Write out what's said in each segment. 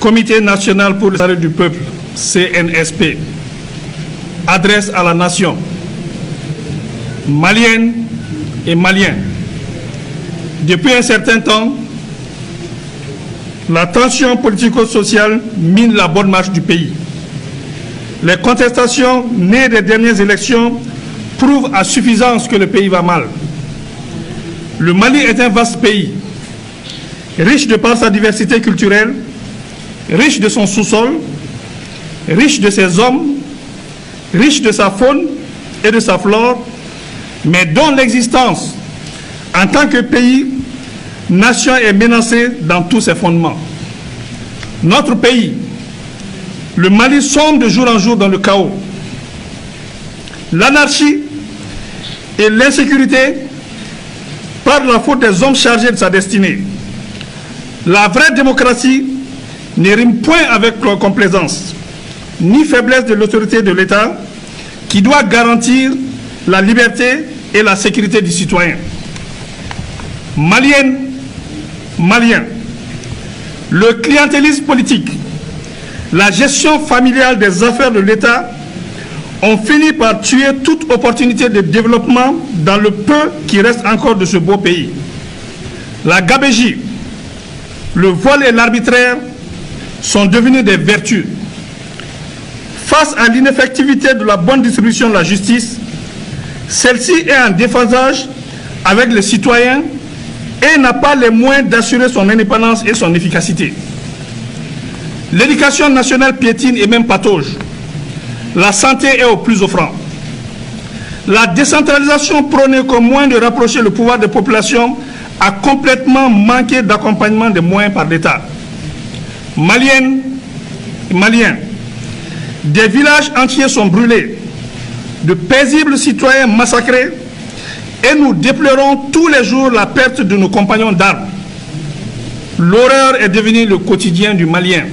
Comité national pour le salut du peuple, CNSP, adresse à la nation, malienne et maliens. Depuis un certain temps, la tension politico-sociale mine la bonne marche du pays. Les contestations nées des dernières élections prouvent à suffisance que le pays va mal. Le Mali est un vaste pays, riche de par sa diversité culturelle, riche de son sous-sol, riche de ses hommes, riche de sa faune et de sa flore, mais dont l'existence en tant que pays, nation est menacée dans tous ses fondements. Notre pays, le Mali, sombre de jour en jour dans le chaos. L'anarchie et l'insécurité par la faute des hommes chargés de sa destinée. La vraie démocratie ne rime point avec complaisance, ni faiblesse de l'autorité de l'État qui doit garantir la liberté et la sécurité du citoyen. Maliennes, Maliens, le clientélisme politique, la gestion familiale des affaires de l'État ont fini par tuer toute opportunité de développement dans le peu qui reste encore de ce beau pays. La gabégie, le vol et l'arbitraire sont devenus des vertus. Face à l'ineffectivité de la bonne distribution de la justice, celle-ci est en déphasage avec les citoyens et n'a pas les moyens d'assurer son indépendance et son efficacité. L'éducation nationale piétine et même patauge. La santé est au plus offrant. La décentralisation prônée comme moyen de rapprocher le pouvoir des populations a complètement manqué d'accompagnement des moyens par l'État. Maliennes et Maliens, des villages entiers sont brûlés, de paisibles citoyens massacrés, et nous déplorons tous les jours la perte de nos compagnons d'armes. L'horreur est devenue le quotidien du Malien.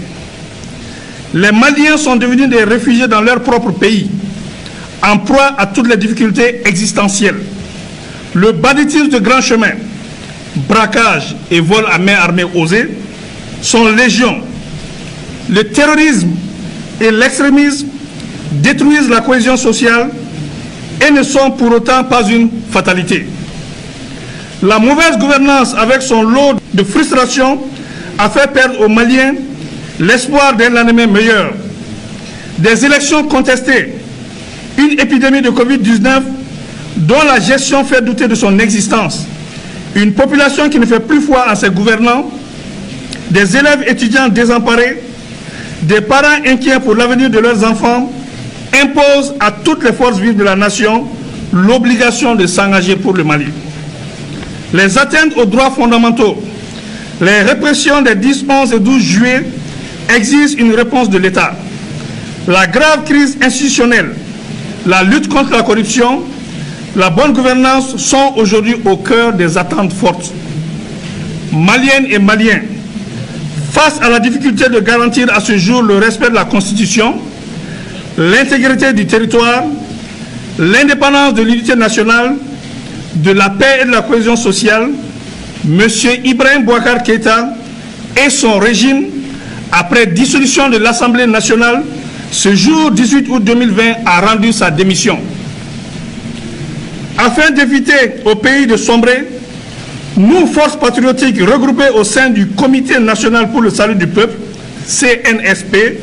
Les Maliens sont devenus des réfugiés dans leur propre pays, en proie à toutes les difficultés existentielles. Le banditisme de grand chemin, braquage et vol à main armée osés sont légion. Le terrorisme et l'extrémisme détruisent la cohésion sociale et ne sont pour autant pas une fatalité. La mauvaise gouvernance avec son lot de frustration a fait perdre aux Maliens l'espoir d'un lendemain meilleur. Des élections contestées, une épidémie de Covid-19 dont la gestion fait douter de son existence, une population qui ne fait plus foi en ses gouvernants, des élèves étudiants désemparés, des parents inquiets pour l'avenir de leurs enfants, imposent à toutes les forces vives de la nation l'obligation de s'engager pour le Mali. Les atteintes aux droits fondamentaux, les répressions des 10, 11 et 12 juillet exigent une réponse de l'État. La grave crise institutionnelle, la lutte contre la corruption, la bonne gouvernance sont aujourd'hui au cœur des attentes fortes. Maliennes et Maliens, face à la difficulté de garantir à ce jour le respect de la Constitution, l'intégrité du territoire, l'indépendance de l'unité nationale, de la paix et de la cohésion sociale, M. Ibrahim Boubacar Keïta et son régime, après dissolution de l'Assemblée nationale, ce jour 18 août 2020, a rendu sa démission. Afin d'éviter au pays de sombrer, nous, forces patriotiques regroupées au sein du Comité national pour le salut du peuple, CNSP,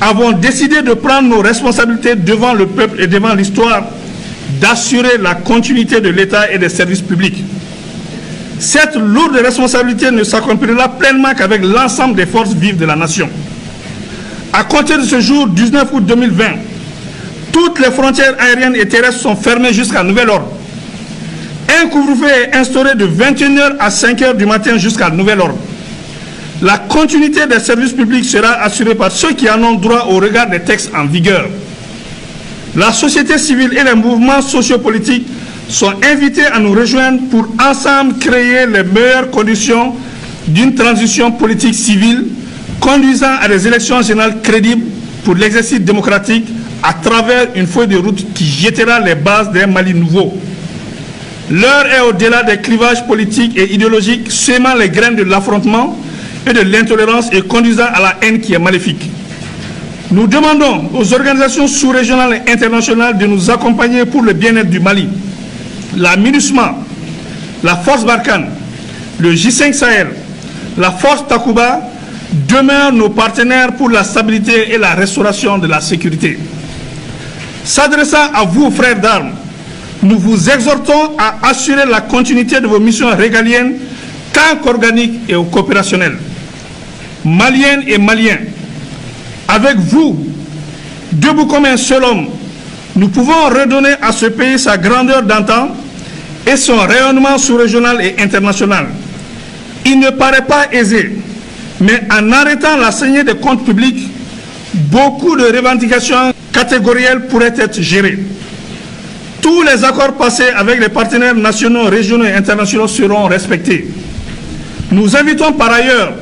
avons décidé de prendre nos responsabilités devant le peuple et devant l'histoire, d'assurer la continuité de l'État et des services publics. Cette lourde responsabilité ne s'accomplira pleinement qu'avec l'ensemble des forces vives de la nation. À compter de ce jour, 19 août 2020, toutes les frontières aériennes et terrestres sont fermées jusqu'à nouvel ordre. Un couvre-feu est instauré de 21h à 5h du matin jusqu'à nouvel ordre. La continuité des services publics sera assurée par ceux qui en ont droit au regard des textes en vigueur. La société civile et les mouvements sociopolitiques sont invités à nous rejoindre pour ensemble créer les meilleures conditions d'une transition politique civile conduisant à des élections générales crédibles pour l'exercice démocratique à travers une feuille de route qui jettera les bases d'un Mali nouveau. L'heure est au-delà des clivages politiques et idéologiques, sémant les graines de l'affrontement et de l'intolérance et conduisant à la haine qui est maléfique. Nous demandons aux organisations sous-régionales et internationales de nous accompagner pour le bien-être du Mali. La MINUSMA, la Force Barkhane, le J5 Sahel, la Force Takuba demeurent nos partenaires pour la stabilité et la restauration de la sécurité. S'adressant à vous, frères d'armes, nous vous exhortons à assurer la continuité de vos missions régaliennes tant qu'organiques et coopérationnelles. Maliennes et Maliens, avec vous, debout comme un seul homme, nous pouvons redonner à ce pays sa grandeur d'antan et son rayonnement sous-régional et international. Il ne paraît pas aisé, mais en arrêtant la saignée des comptes publics, beaucoup de revendications catégorielles pourraient être gérées. Tous les accords passés avec les partenaires nationaux, régionaux et internationaux seront respectés. Nous invitons par ailleurs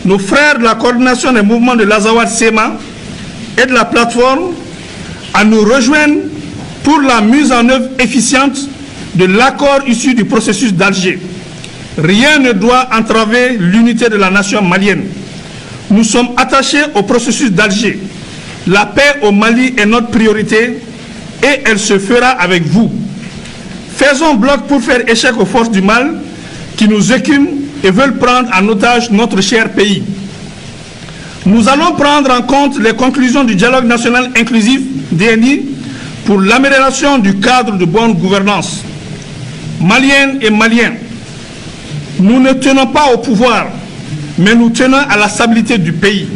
nos frères de la coordination des mouvements de l'Azawad-Sema et de la plateforme à nous rejoindre pour la mise en œuvre efficiente de l'accord issu du processus d'Alger. Rien ne doit entraver l'unité de la nation malienne. Nous sommes attachés au processus d'Alger. La paix au Mali est notre priorité et elle se fera avec vous. Faisons bloc pour faire échec aux forces du mal qui nous écument et veulent prendre en otage notre cher pays. Nous allons prendre en compte les conclusions du dialogue national inclusif, DNI, pour l'amélioration du cadre de bonne gouvernance. Maliennes et Maliens, nous ne tenons pas au pouvoir, mais nous tenons à la stabilité du pays,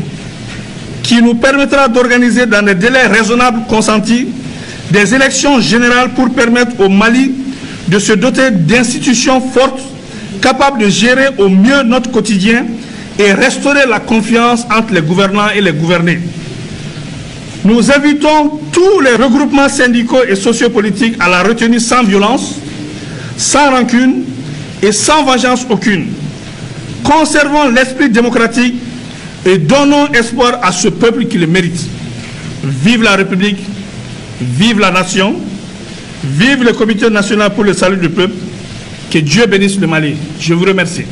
qui nous permettra d'organiser dans des délais raisonnables consentis des élections générales pour permettre au Mali de se doter d'institutions fortes, capables de gérer au mieux notre quotidien et restaurer la confiance entre les gouvernants et les gouvernés. Nous invitons tous les regroupements syndicaux et sociopolitiques à la retenue sans violence, sans rancune et sans vengeance aucune. Conservons l'esprit démocratique et donnons espoir à ce peuple qui le mérite. Vive la République, vive la nation, vive le Comité national pour le salut du peuple. Que Dieu bénisse le Mali. Je vous remercie.